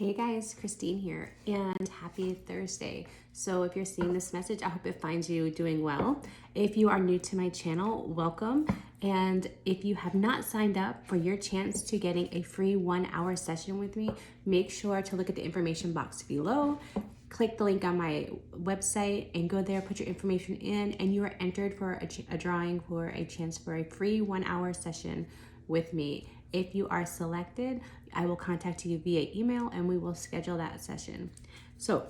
Hey guys, Christine here, and happy Thursday. So if you're seeing this message, I hope it finds you doing well. If you are new to my channel, welcome. And if you have not signed up for your chance to getting a free 1-hour session with me, make sure to look at the information box below. Click the link on my website and go there, put your information in, and you are entered for a drawing for a chance for a free 1-hour session with me. If you are selected, I will contact you via email and we will schedule that session. So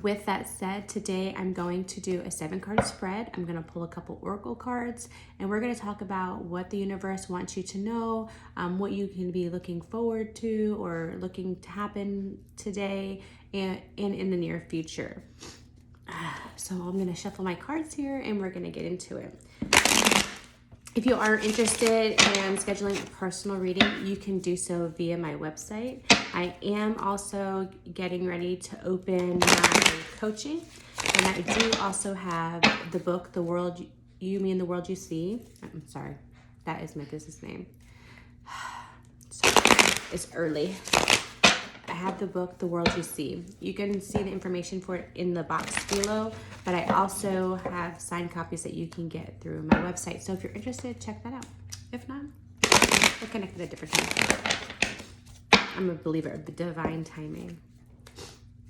with that said, today I'm going to do a 7-card spread. I'm going to pull a couple oracle cards and we're going to talk about what the universe wants you to know, what you can be looking forward to or looking to happen today and in the near future. So I'm going to shuffle my cards here and we're going to get into it. If you are interested in scheduling a personal reading, you can do so via my website. I am also getting ready to open my coaching, and I do also have the book, The World You Mean the World You See. I'm sorry, that is my business name. Sorry, it's early. I have the book, The World You See. You can see the information for it in the box below, but I also have signed copies that you can get through my website. So if you're interested, check that out. If not, we'll connect at a different time. I'm a believer of the divine timing.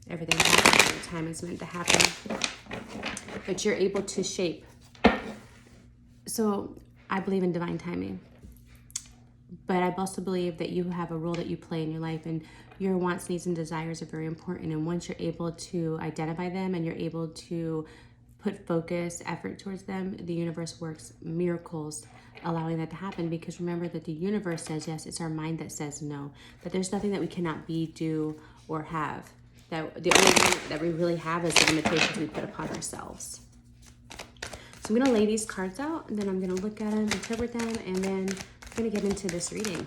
Everything happens when the time is meant to happen, but you're able to shape. So I believe in divine timing. But I also believe that you have a role that you play in your life, and your wants, needs, and desires are very important. And once you're able to identify them and you're able to put focus, effort towards them, the universe works miracles, allowing that to happen. Because remember that the universe says yes, it's our mind that says no. That there's nothing that we cannot be, do, or have. That the only thing that we really have is the limitations we put upon ourselves. So I'm going to lay these cards out, and then I'm going to look at them, interpret them, and then I'm going to get into this reading.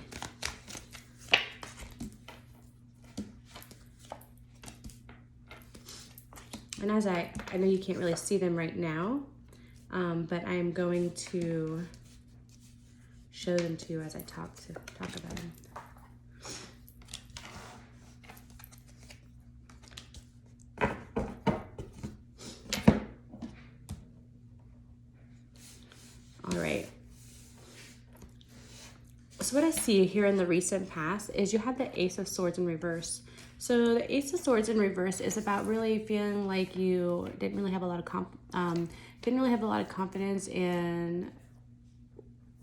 And as I know you can't really see them right now, but I'm going to show them to you as I talk about them. All right. So what I see here in the recent past is you have the Ace of Swords in reverse. So the Ace of Swords in reverse is about really feeling like you didn't really have a lot of confidence in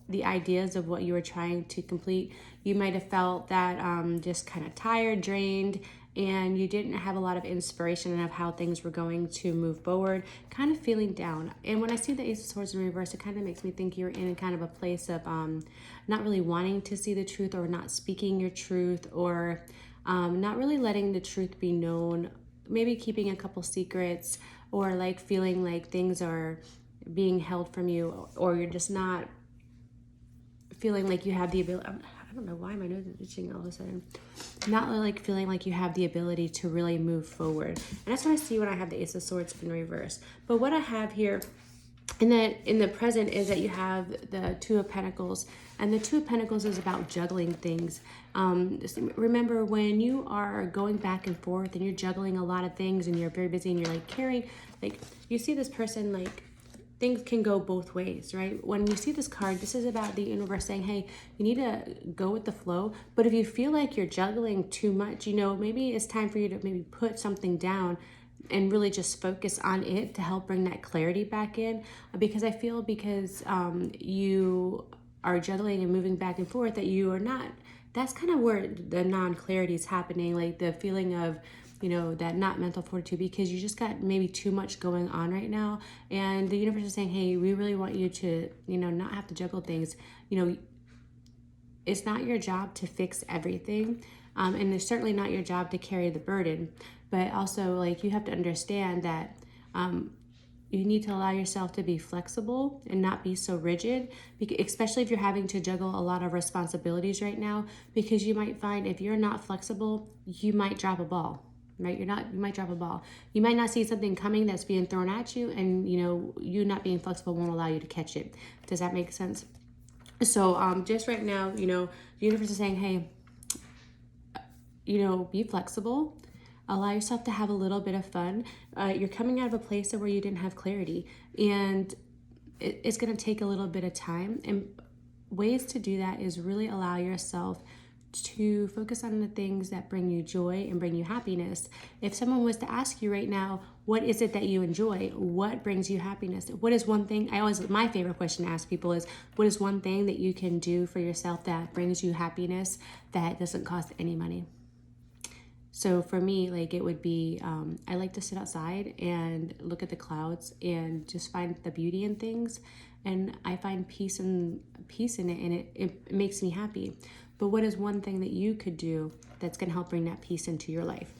the ideas of what you were trying to complete. You might have felt that just kind of tired, drained, and you didn't have a lot of inspiration of how things were going to move forward, kind of feeling down. And when I see the Ace of Swords in reverse, it kind of makes me think you're in kind of a place of not really wanting to see the truth, or not speaking your truth, or not really letting the truth be known, maybe keeping a couple secrets, or like feeling like things are being held from you, or you're just not feeling like you have the ability. I don't know why my nose is itching all of a sudden. Not like feeling like you have the ability to really move forward. And that's what I see when I have the Ace of Swords in reverse. But what I have here in the present is that you have the Two of Pentacles, and the Two of Pentacles is about juggling things. Remember, when you are going back and forth and you're juggling a lot of things and you're very busy and you're like carrying, like you see this person, like things can go both ways, right? When you see this card, this is about the universe saying, hey, you need to go with the flow. But if you feel like you're juggling too much, maybe it's time for you to maybe put something down and really just focus on it to help bring that clarity back in. Because I feel you are juggling and moving back and forth that you are not, that's kind of where the non-clarity is happening, like the feeling of, that not mental fortitude, because you just got maybe too much going on right now. And the universe is saying, hey, we really want you to, not have to juggle things. It's not your job to fix everything. And it's certainly not your job to carry the burden. But also, like, you have to understand that you need to allow yourself to be flexible and not be so rigid, especially if you're having to juggle a lot of responsibilities right now, because you might find if you're not flexible, you might drop a ball. Right? You might drop a ball. You might not see something coming that's being thrown at you, and you not being flexible won't allow you to catch it. Does that make sense? So just right now, the universe is saying, hey, be flexible. Allow yourself to have a little bit of fun. You're coming out of a place where you didn't have clarity, and it's going to take a little bit of time. And ways to do that is really allow yourself to focus on the things that bring you joy and bring you happiness. If someone was to ask you right now, what is it that you enjoy? What brings you happiness? What is one thing? My favorite question to ask people is, what is one thing that you can do for yourself that brings you happiness that doesn't cost any money? So for me, like, it would be, I like to sit outside and look at the clouds and just find the beauty in things. And I find peace in it, and it makes me happy. But what is one thing that you could do that's going to help bring that peace into your life?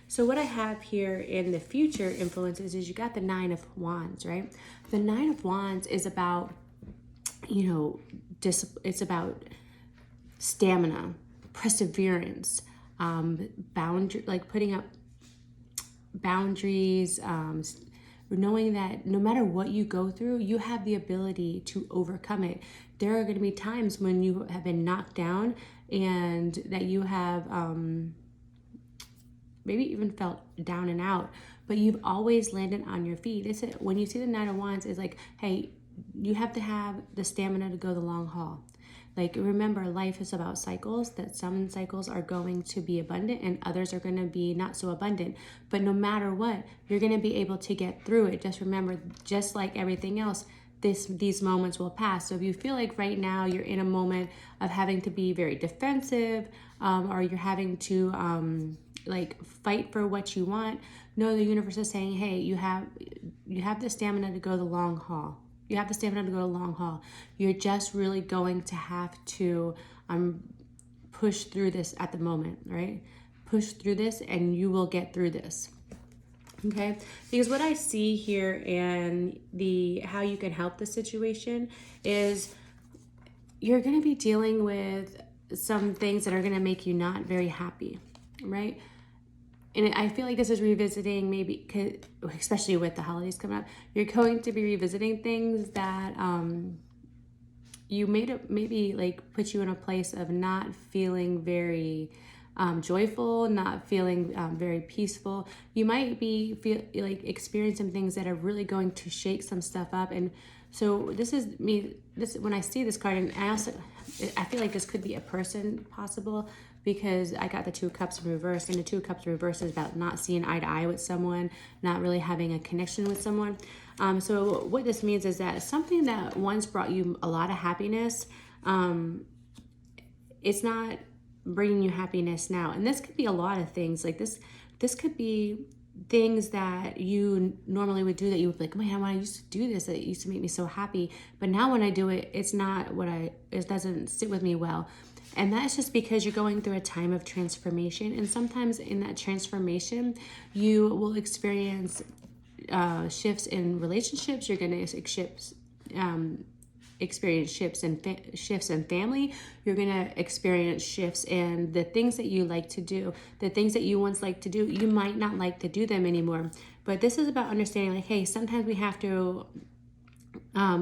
So what I have here in the future influences is you got the 9 of Wands, right? The 9 of Wands is about, it's about stamina, perseverance, boundary, like putting up boundaries, knowing that no matter what you go through, you have the ability to overcome it. There are going to be times when you have been knocked down and that you have maybe even felt down and out, but you've always landed on your feet. When you see the 9 of Wands, it's like, hey, you have to have the stamina to go the long haul. Like, remember, life is about cycles, that some cycles are going to be abundant and others are going to be not so abundant. But no matter what, you're going to be able to get through it. Just remember, just like everything else, these moments will pass. So if you feel like right now you're in a moment of having to be very defensive, or you're having to fight for what you want, know the universe is saying, hey, you have the stamina to go the long haul. You have the stamina to go the long haul. You're just really going to have to push through this at the moment, right? Push through this and you will get through this. Okay? Because what I see here and how you can help the situation is you're going to be dealing with some things that are going to make you not very happy, right? And I feel like this is revisiting, maybe, especially with the holidays coming up, you're going to be revisiting things that you maybe like put you in a place of not feeling very joyful, not feeling very peaceful. You might be experiencing things that are really going to shake some stuff up. And so this is me. When I see this card, and I feel like this could be a person possible, because I got the 2 of Cups in reverse, and the 2 of Cups in reverse is about not seeing eye to eye with someone, not really having a connection with someone. So what this means is that something that once brought you a lot of happiness, it's not bringing you happiness now. And this could be a lot of things. Like this could be things that you normally would do that you would be like, man, when I used to do this, it used to make me so happy. But now when I do it, it's not it doesn't sit with me well. And that's just because you're going through a time of transformation. And sometimes in that transformation, you will experience shifts in relationships. You're going to experience shifts in family. You're going to experience shifts in the things that you like to do. The things that you once liked to do, you might not like to do them anymore. But this is about understanding, like, hey, sometimes we have to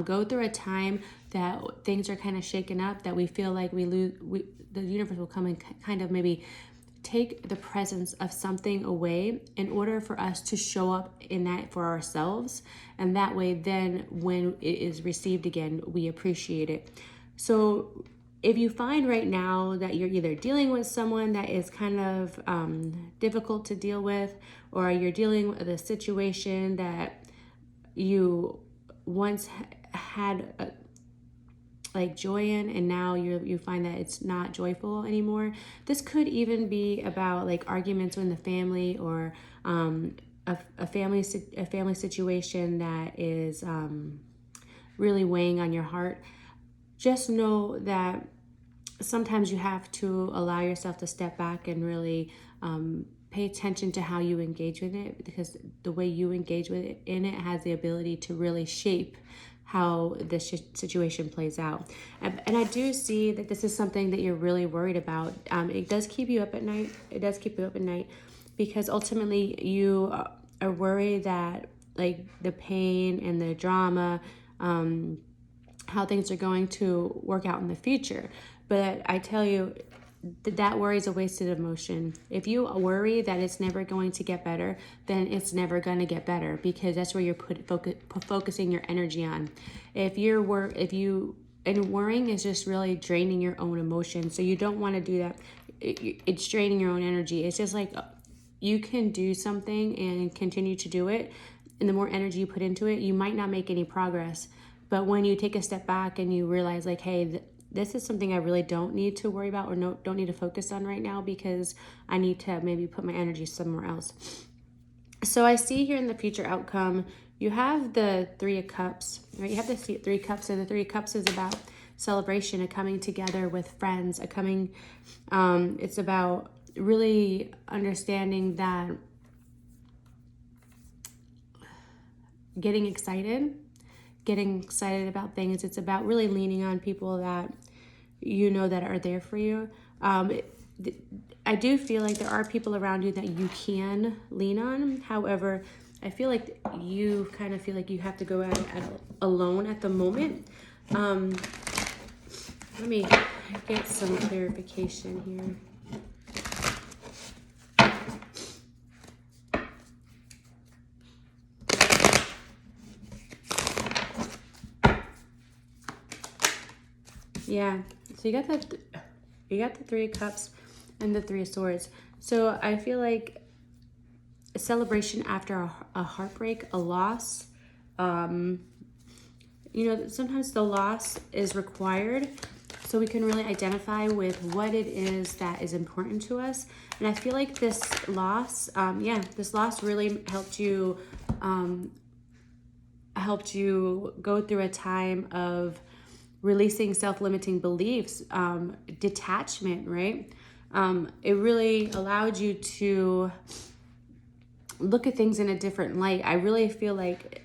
go through a time that things are kind of shaken up, that we feel like the universe will come and kind of maybe take the presence of something away in order for us to show up in that for ourselves. And that way, then when it is received again, we appreciate it. So if you find right now that you're either dealing with someone that is kind of difficult to deal with, or you're dealing with a situation that you once had joy in, and now you find that it's not joyful anymore. This could even be about like arguments in the family, or a family situation that is really weighing on your heart. Just know that sometimes you have to allow yourself to step back and really pay attention to how you engage with it, because the way you engage with it in it has the ability to really shape how this situation plays out. And I do see that this is something that you're really worried about. It does keep you up at night. Because ultimately you are worried that like the pain and the drama, how things are going to work out in the future. But I tell you, that worry is a wasted emotion. If you worry that it's never going to get better, then it's never going to get better, because that's where you're focusing your energy on. And worrying is just really draining your own emotions. So you don't want to do that. It's draining your own energy. It's just like you can do something and continue to do it, and the more energy you put into it, you might not make any progress. But when you take a step back and you realize like, hey, this is something I really don't need to worry about, or don't need to focus on right now, because I need to maybe put my energy somewhere else. So I see here in the future outcome, you have the Three of Cups, right? You have the Three Cups, and the Three of Cups is about celebration, a coming together with friends, it's about really understanding that getting excited about things. It's about really leaning on people that you know that are there for you. I do feel like there are people around you that you can lean on. However, I feel like you kind of feel like you have to go at it alone at the moment. Let me get some clarification here. Yeah, so you got the Three of Cups and the Three of Swords. So I feel like a celebration after a heartbreak, a loss. Sometimes the loss is required, so we can really identify with what it is that is important to us. And I feel like this loss really helped you go through a time of releasing self-limiting beliefs, detachment, right? It really allowed you to look at things in a different light. I really feel like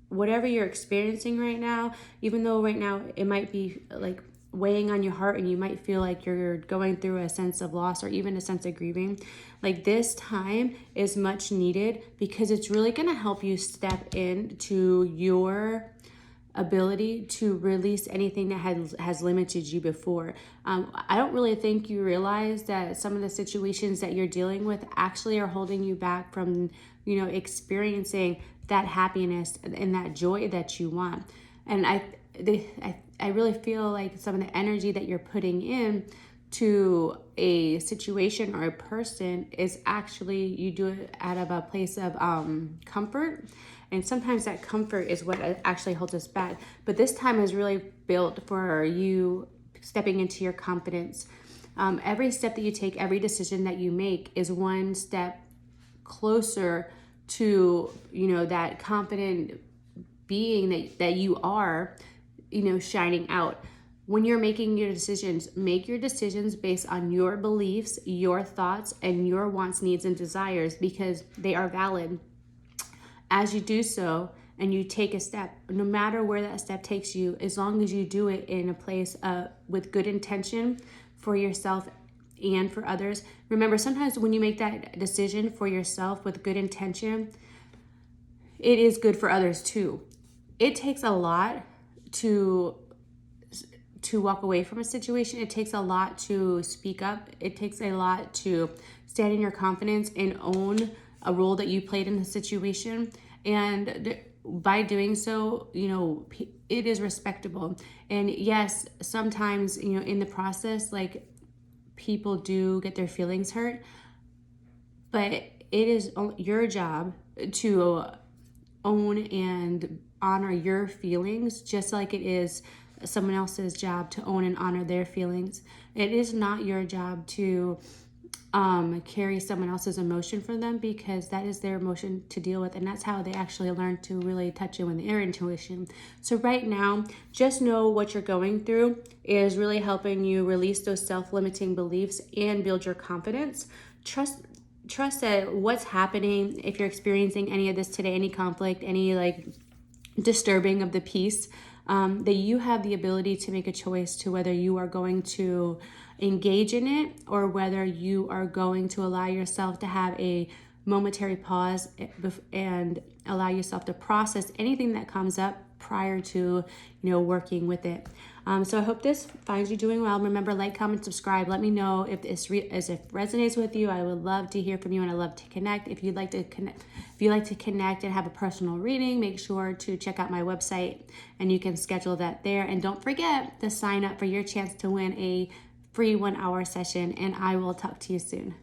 whatever you're experiencing right now, even though right now it might be like weighing on your heart and you might feel like you're going through a sense of loss or even a sense of grieving, like this time is much needed, because it's really going to help you step into your ability to release anything that has limited you before. I don't really think you realize that some of the situations that you're dealing with actually are holding you back from, experiencing that happiness and that joy that you want. And I really feel like some of the energy that you're putting in to a situation or a person is actually, you do it out of a place of comfort. And sometimes that comfort is what actually holds us back. But this time is really built for you stepping into your confidence. Every step that you take, every decision that you make is one step closer to, that confident being that you are, shining out. When you're making your decisions, make your decisions based on your beliefs, your thoughts, and your wants, needs, and desires, because they are valid. As you do so and you take a step, no matter where that step takes you, as long as you do it in a place with good intention for yourself and for others. Remember, sometimes when you make that decision for yourself with good intention, it is good for others too. It takes a lot to walk away from a situation. It takes a lot to speak up. It takes a lot to stand in your confidence and own a role that you played in the situation. And by doing so, it is respectable. And yes, sometimes, in the process, like, people do get their feelings hurt, but it is your job to own and honor your feelings, just like it is someone else's job to own and honor their feelings. It is not your job to carry someone else's emotion for them, because that is their emotion to deal with, and that's how they actually learn to really touch you in their intuition. So right now, just know what you're going through is really helping you release those self-limiting beliefs and build your confidence. Trust that what's happening, if you're experiencing any of this today, any conflict, any disturbing of the peace, that you have the ability to make a choice to whether you are going to engage in it or whether you are going to allow yourself to have a momentary pause and allow yourself to process anything that comes up prior to, working with it. So I hope this finds you doing well. Remember, like, comment, subscribe. Let me know if this as it resonates with you. I would love to hear from you, and I love to connect. If you'd like to connect and have a personal reading, make sure to check out my website, and you can schedule that there. And don't forget to sign up for your chance to win a free 1-hour session. And I will talk to you soon.